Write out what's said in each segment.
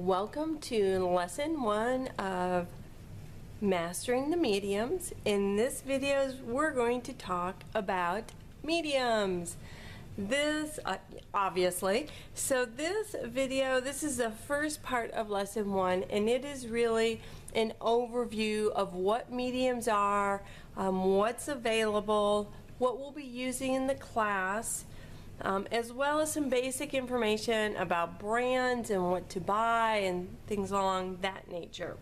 Welcome to lesson 1 of Mastering the Mediums. In this video, we're going to talk about mediums. This, obviously. So this video, this is the first part of lesson 1, and it is really an overview of what mediums are, what's available, what we'll be using in the class, as well as some basic information about brands and what to buy and things along that nature.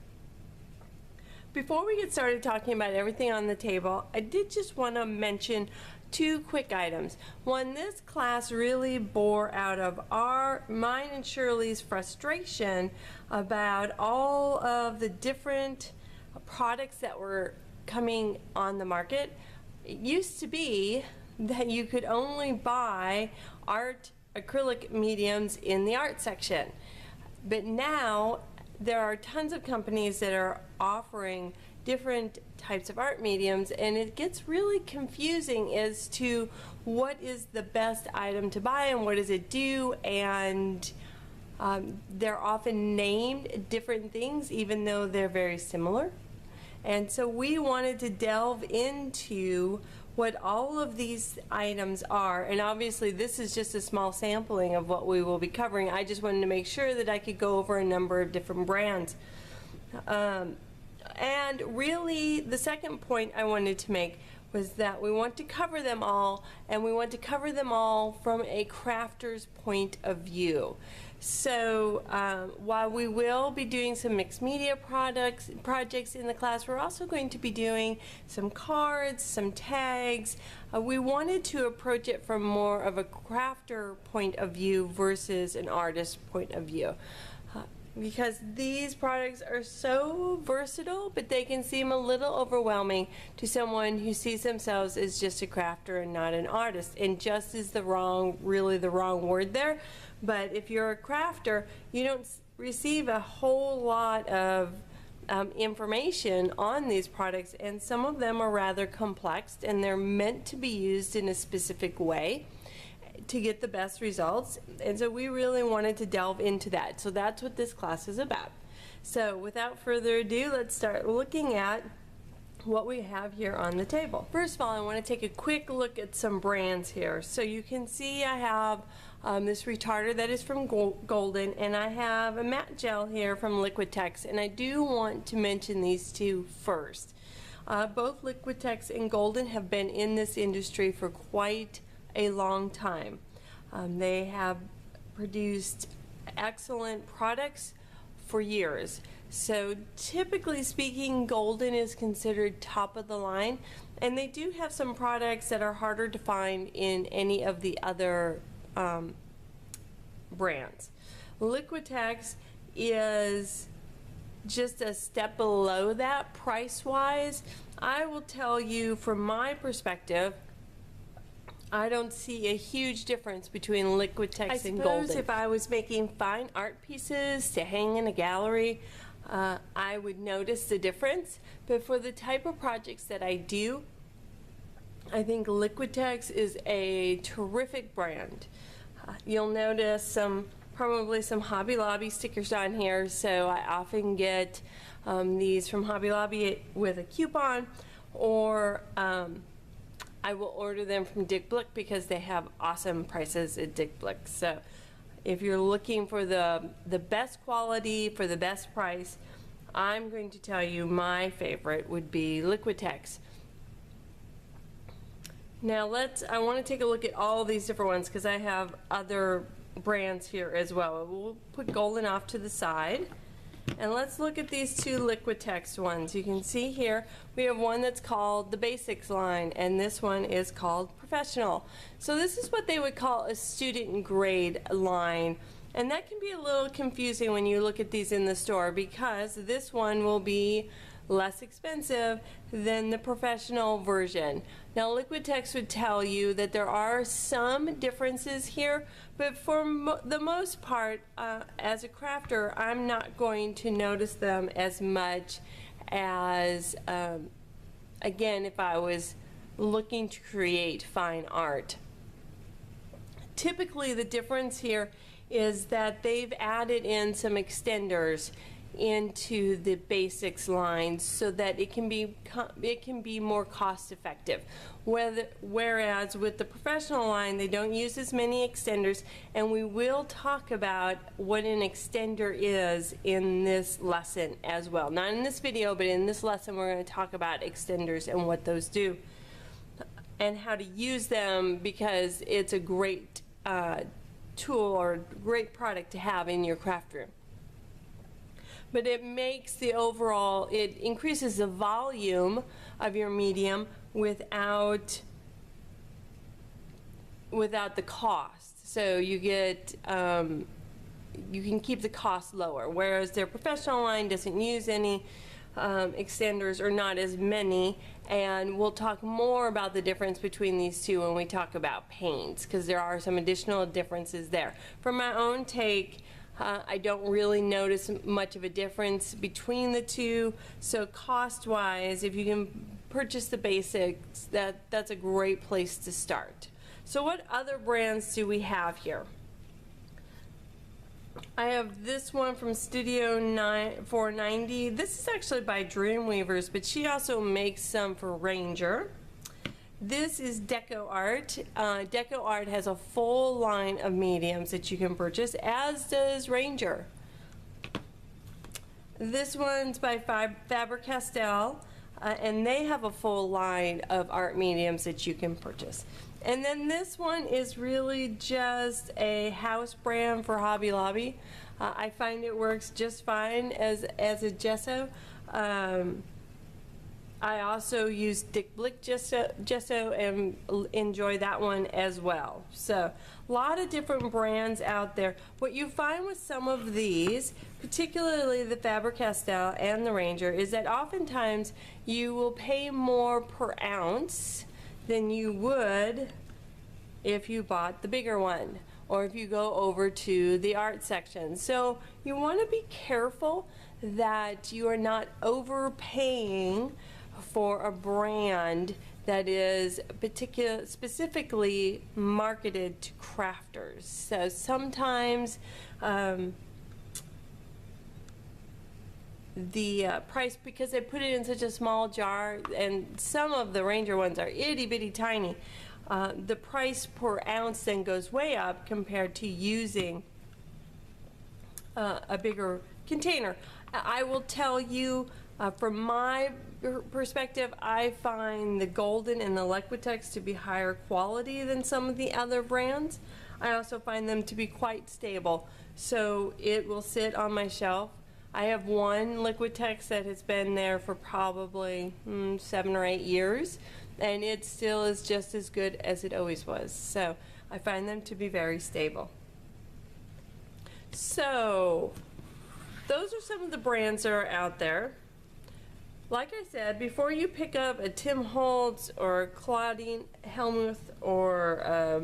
Before we get started talking about everything on the table, I did just want to mention 2 quick items. One, this class really bore out of mine and Shirley's frustration about all of the different products that were coming on the market. It used to be that you could only buy art acrylic mediums in the art section, but now there are tons of companies that are offering different types of art mediums, and it gets really confusing as to what is the best item to buy and what does it do, and they're often named different things even though they're very similar. And so we wanted to delve into what all of these items are, and obviously this is just a small sampling of what we will be covering. I just wanted to make sure that I could go over a number of different brands. And really the second point I wanted to make was that we want to cover them all, and we want to cover them all from a crafter's point of view. So while we will be doing some mixed media projects in the class, we're also going to be doing some cards, some tags. We wanted to approach it from more of a crafter point of view versus an artist point of view. Because these products are so versatile, but they can seem a little overwhelming to someone who sees themselves as just a crafter and not an artist. And just is really the wrong word there. But if you're a crafter, you don't receive a whole lot of information on these products, and some of them are rather complex, and they're meant to be used in a specific way to get the best results. And so we really wanted to delve into that. So that's what this class is about. So without further ado, let's start looking at what we have here on the table. First of all, I want to take a quick look at some brands here. So you can see I have this retarder that is from Golden, and I have a matte gel here from Liquitex, and I do want to mention these two first. Both Liquitex and Golden have been in this industry for quite a long time. They have produced excellent products for years. So typically speaking, Golden is considered top of the line, and they do have some products that are harder to find in any of the other brands. Liquitex is just a step below that price-wise. I will tell you from my perspective, I don't see a huge difference between Liquitex and Golden. I suppose if I was making fine art pieces to hang in a gallery, I would notice the difference. But for the type of projects that I do, I think Liquitex is a terrific brand. You'll notice probably some Hobby Lobby stickers on here, so I often get these from Hobby Lobby with a coupon, or I will order them from Dick Blick because they have awesome prices at Dick Blick. So if you're looking for the best quality for the best price, I'm going to tell you my favorite would be Liquitex. Now I want to take a look at all these different ones because I have other brands here as well. We'll put Golden off to the side. And let's look at these two Liquitex ones. You can see here we have one that's called the Basics line, and this one is called Professional. So this is what they would call a student grade line, and that can be a little confusing when you look at these in the store, because this one will be less expensive than the professional version. Now Liquitex would tell you that there are some differences here, but for the most part, as a crafter, I'm not going to notice them as much as, again, if I was looking to create fine art. Typically the difference here is that they've added in some extenders into the basics line so that it can be more cost effective. Whereas with the professional line, they don't use as many extenders, and we will talk about what an extender is in this lesson as well. Not in this video, but in this lesson we're going to talk about extenders and what those do and how to use them, because it's a great tool or great product to have in your craft room. But it makes the overall, it increases the volume of your medium without the cost. So you get, you can keep the cost lower, whereas their professional line doesn't use any extenders, or not as many, and we'll talk more about the difference between these two when we talk about paints, because there are some additional differences there. From my own take, I don't really notice much of a difference between the two, so cost-wise, if you can purchase the basics, that's a great place to start. So what other brands do we have here? I have this one from Studio 490. This is actually by Dreamweavers, but she also makes some for Ranger. This is Deco Art. Deco Art has a full line of mediums that you can purchase, as does Ranger. This one's by Faber-Castell, and they have a full line of art mediums that you can purchase. And then this one is really just a house brand for Hobby Lobby. I find it works just fine as a gesso. I also use Dick Blick gesso and enjoy that one as well. So a lot of different brands out there. What you find with some of these, particularly the Faber-Castell and the Ranger, is that oftentimes you will pay more per ounce than you would if you bought the bigger one, or if you go over to the art section. So you want to be careful that you are not overpaying for a brand that is specifically marketed to crafters. So sometimes the price, because they put it in such a small jar, and some of the Ranger ones are itty bitty tiny, the price per ounce then goes way up compared to using a bigger container. I will tell you, from my perspective, I find the Golden and the Liquitex to be higher quality than some of the other brands. I also find them to be quite stable, so it will sit on my shelf. I have one Liquitex that has been there for probably 7 or 8 years, and it still is just as good as it always was. So I find them to be very stable. So those are some of the brands that are out there. Like I said, before you pick up a Tim Holtz or Claudine Helmuth or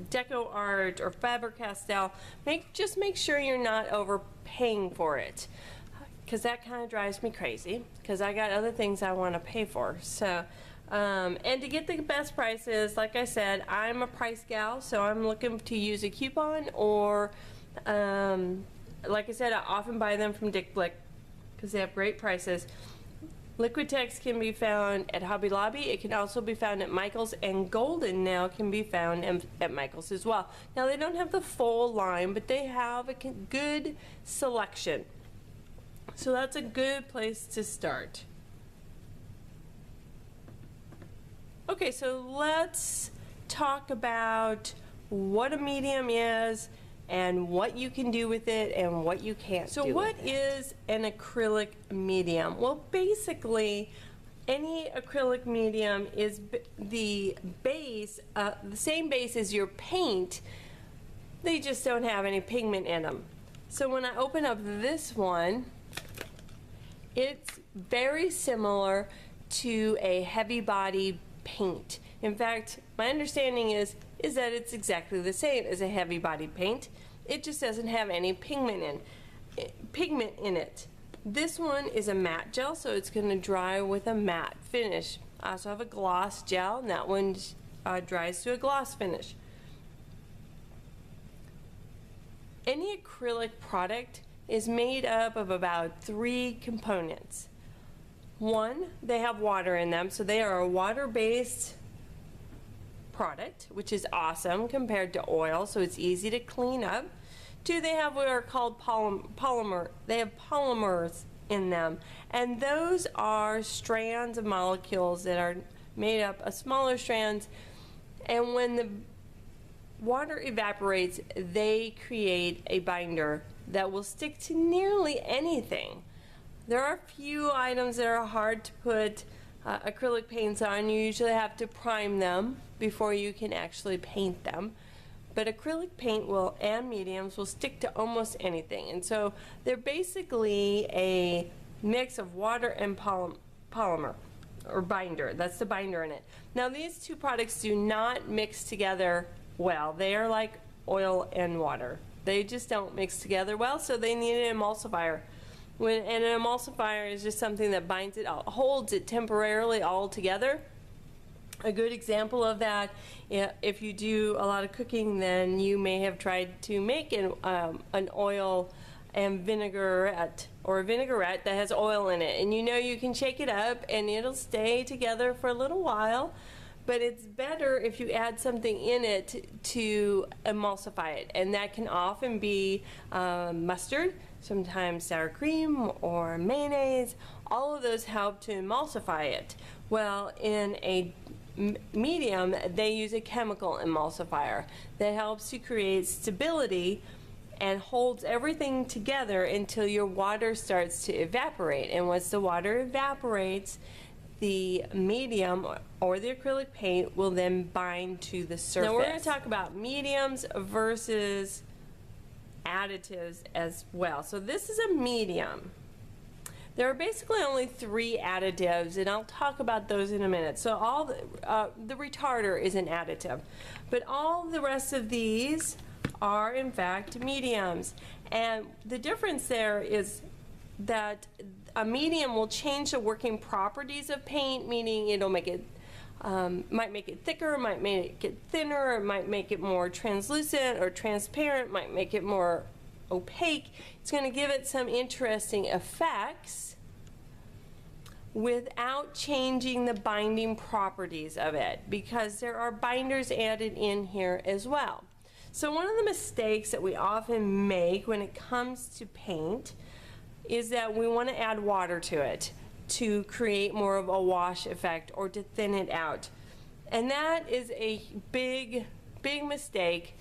Deco Art or Faber-Castell, just make sure you're not overpaying for it, because that kind of drives me crazy, because I got other things I want to pay for. So, and to get the best prices, like I said, I'm a price gal, so I'm looking to use a coupon, or like I said, I often buy them from Dick Blick because they have great prices. Liquitex can be found at Hobby Lobby. It can also be found at Michael's, and Golden now can be found at Michael's as well. Now they don't have the full line, but they have a good selection. So that's a good place to start. Okay, so let's talk about what a medium is and what you can do with it and what you can't do. So what is an acrylic medium? Well, basically, any acrylic medium is the base, the same base as your paint. They just don't have any pigment in them. So when I open up this one, it's very similar to a heavy body paint. In fact, my understanding is that it's exactly the same as a heavy body paint. It just doesn't have any pigment in it. This one is a matte gel, so it's going to dry with a matte finish. I also have a gloss gel, and that one dries to a gloss finish. any acrylic product is made up of about 3 components. One, they have water in them, so they are a water-based product, which is awesome compared to oil, so it's easy to clean up. 2, they have what are called polymers in them, and those are strands of molecules that are made up of smaller strands, and when the water evaporates, they create a binder that will stick to nearly anything. There are a few items that are hard to put acrylic paints on. You usually have to prime them before you can actually paint them. But acrylic paint and mediums will stick to almost anything. And so they're basically a mix of water and polymer or binder. That's the binder in it. Now these 2 products do not mix together well. They are like oil and water. They just don't mix together well, so they need an emulsifier. And an emulsifier is just something that binds it, holds it temporarily all together. A good example of that, if you do a lot of cooking, then you may have tried to make an oil and vinaigrette, or a vinaigrette that has oil in it. And you know you can shake it up and it'll stay together for a little while, but it's better if you add something in it to emulsify it. And that can often be mustard, sometimes sour cream or mayonnaise. All of those help to emulsify it. Well, in a medium, they use a chemical emulsifier that helps to create stability and holds everything together until your water starts to evaporate. And once the water evaporates, the medium or the acrylic paint will then bind to the surface. Now we're going to talk about mediums versus additives as well. So this is a medium. There are basically only 3 additives, and I'll talk about those in a minute. So all the retarder is an additive, but all the rest of these are in fact mediums. And the difference there is that a medium will change the working properties of paint, meaning it'll make it might make it thicker, might make it thinner, it might make it more translucent or transparent, might make it more opaque. It's going to give it some interesting effects without changing the binding properties of it, because there are binders added in here as well. So one of the mistakes that we often make when it comes to paint is that we want to add water to it to create more of a wash effect or to thin it out. And that is a big mistake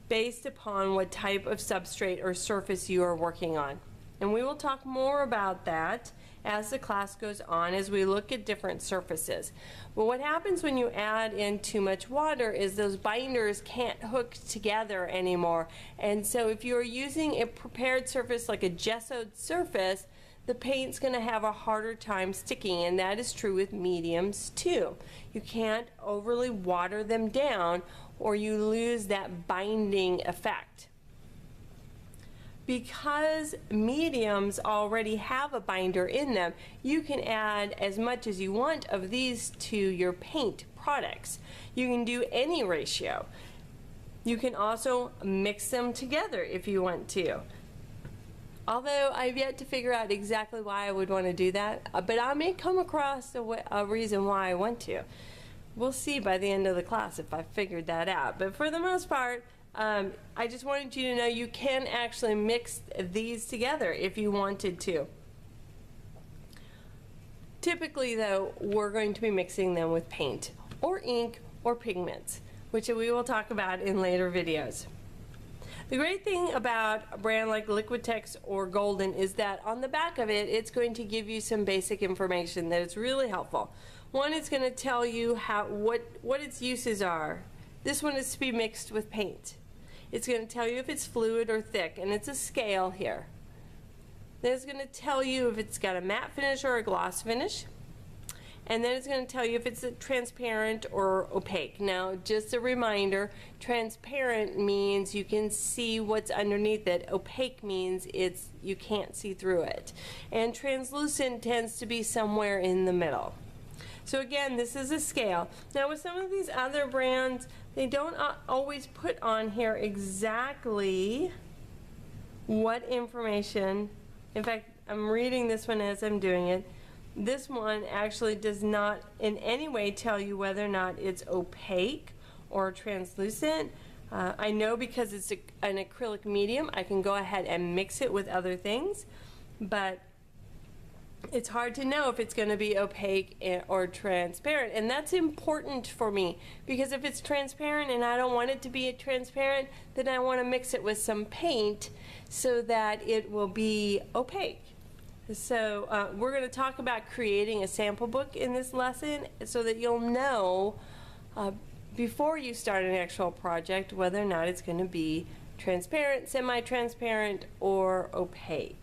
based upon what type of substrate or surface you are working on. And we will talk more about that as the class goes on, as we look at different surfaces. But what happens when you add in too much water is those binders can't hook together anymore. And so if you're using a prepared surface like a gessoed surface, the paint's going to have a harder time sticking, and that is true with mediums too. You can't overly water them down or you lose that binding effect. Because mediums already have a binder in them, you can add as much as you want of these to your paint products. You can do any ratio. You can also mix them together if you want to. Although I've yet to figure out exactly why I would want to do that, but I may come across a reason why I want to. We'll see by the end of the class if I figured that out. But for the most part, I just wanted you to know you can actually mix these together if you wanted to. Typically though, we're going to be mixing them with paint or ink or pigments, which we will talk about in later videos. The great thing about a brand like Liquitex or Golden is that on the back of it, it's going to give you some basic information that is really helpful. One, it's going to tell you what its uses are. This one is to be mixed with paint. It's going to tell you if it's fluid or thick, and it's a scale here. Then it's going to tell you if it's got a matte finish or a gloss finish. And then it's going to tell you if it's transparent or opaque. Now, just a reminder, transparent means you can see what's underneath it. Opaque means you can't see through it. And translucent tends to be somewhere in the middle. So again, this is a scale. Now with some of these other brands, they don't always put on here exactly what information, in fact, I'm reading this one as I'm doing it. This one actually does not in any way tell you whether or not it's opaque or translucent. I know because it's an acrylic medium, I can go ahead and mix it with other things, but it's hard to know if it's going to be opaque or transparent, and that's important for me because if it's transparent and I don't want it to be transparent, then I want to mix it with some paint so that it will be opaque. So we're going to talk about creating a sample book in this lesson so that you'll know before you start an actual project whether or not it's going to be transparent, semi-transparent, or opaque.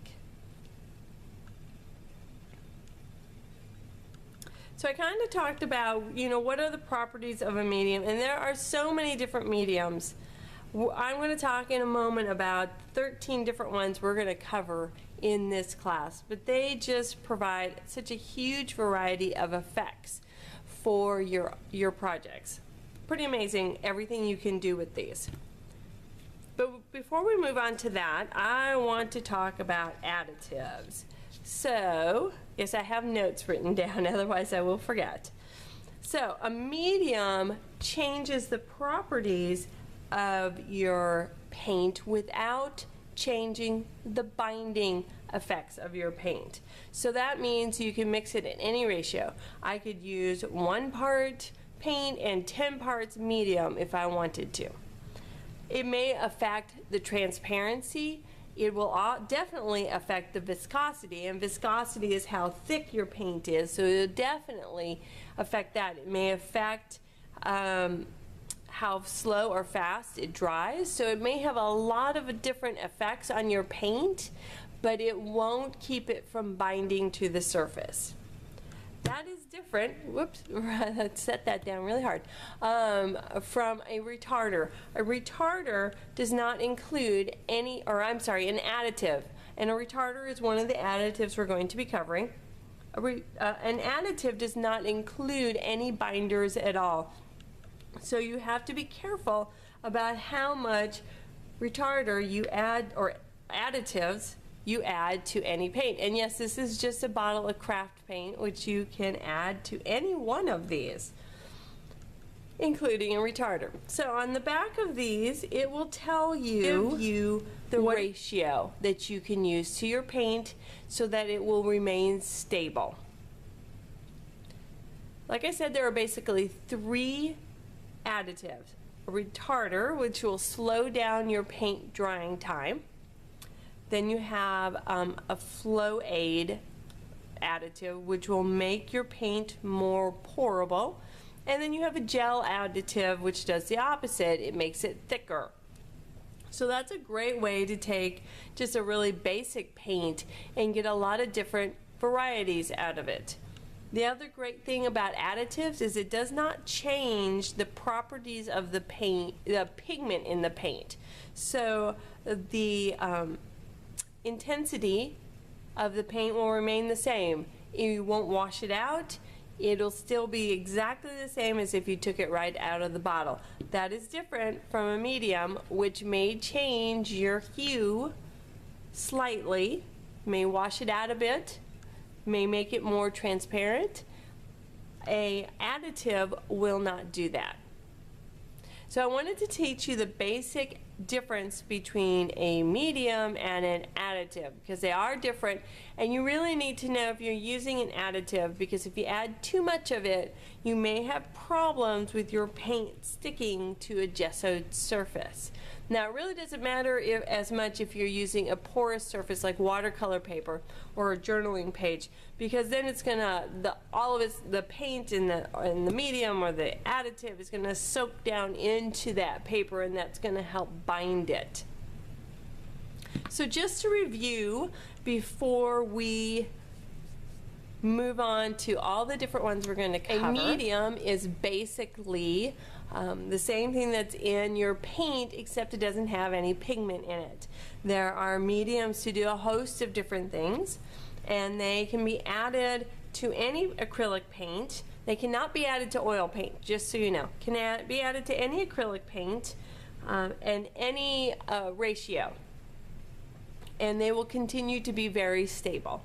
So I kind of talked about, what are the properties of a medium, and there are so many different mediums. I'm going to talk in a moment about 13 different ones we're going to cover in this class, but they just provide such a huge variety of effects for your projects. Pretty amazing everything you can do with these. But before we move on to that, I want to talk about additives. So, yes, I have notes written down, otherwise I will forget. So, a medium changes the properties of your paint without changing the binding effects of your paint. So that means you can mix it in any ratio. I could use 1 part paint and 10 parts medium if I wanted to. It may affect the transparency. It will definitely affect the viscosity, and viscosity is how thick your paint is, so it'll definitely affect that. It may affect how slow or fast it dries, so it may have a lot of different effects on your paint, but it won't keep it from binding to the surface. That is different, whoops, let's set that down really hard, from a retarder. A retarder does not include an additive, and a retarder is one of the additives we're going to be covering. An additive does not include any binders at all. So you have to be careful about how much retarder you add, or additives you add to any paint. And yes, this is just a bottle of craft paint, which you can add to any one of these, including a retarder. So on the back of these, it will tell you the ratio that you can use to your paint so that it will remain stable. Like I said, there are basically 3 additives. A retarder, which will slow down your paint drying time. Then you have a flow aid additive, which will make your paint more pourable. And then you have a gel additive, which does the opposite. It makes it thicker. So that's a great way to take just a really basic paint and get a lot of different varieties out of it. The other great thing about additives is it does not change the properties of the paint, the pigment in the paint. So the intensity of the paint will remain the same. You won't wash it out. It'll still be exactly the same as if you took it right out of the bottle. That is different from a medium, which may change your hue slightly, may wash it out a bit, may make it more transparent. An additive will not do that. So I wanted to teach you the basic difference between a medium and an additive, because they are different, and you really need to know if you're using an additive, because if you add too much of it, you may have problems with your paint sticking to a gessoed surface. Now, it really doesn't matter as much if you're using a porous surface like watercolor paper or a journaling page, because then it's gonna, the paint in the medium or the additive is gonna soak down into that paper, and that's gonna help bind it. So just to review before we move on to all the different ones we're going to cover. A medium is basically the same thing that's in your paint, except it doesn't have any pigment in it. There are mediums to do a host of different things, and they can be added to any acrylic paint. They cannot be added to oil paint, just so you know. Can be added to any acrylic paint and any ratio. and they will continue to be very stable.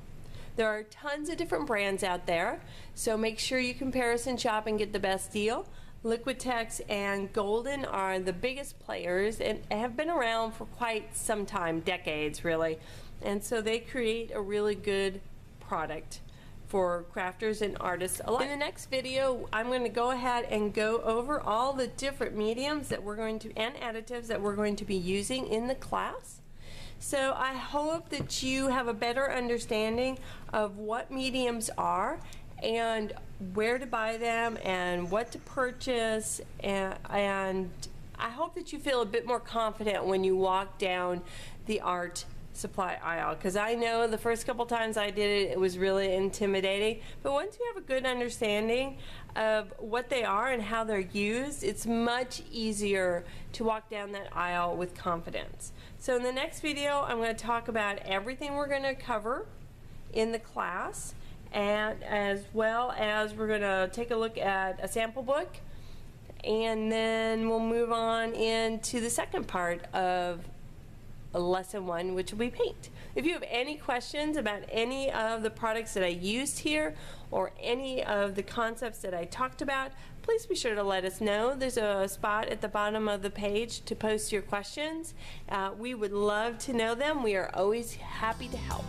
There are tons of different brands out there, so make sure you comparison shop and get the best deal. Liquitex and Golden are the biggest players and have been around for quite some time, decades really, and so they create a really good product for crafters and artists alike. In the next video, I'm going to go ahead and go over all the different mediums that we're going to, and additives that we're going to be using in the class. So I hope that you have a better understanding of what mediums are and where to buy them and what to purchase, and I hope that you feel a bit more confident when you walk down the art supply aisle, because I know the first couple times I did it, it was really intimidating, but once you have a good understanding of what they are and how they're used, it's much easier to walk down that aisle with confidence. So in the next video, I'm going to talk about everything we're going to cover in the class, and as well as we're going to take a look at a sample book, and then we'll move on into the second part of lesson 1, which will be paint. If you have any questions about any of the products that I used here or any of the concepts that I talked about, please be sure to let us know. There's a spot at the bottom of the page to post your questions. We would love to know them. We are always happy to help.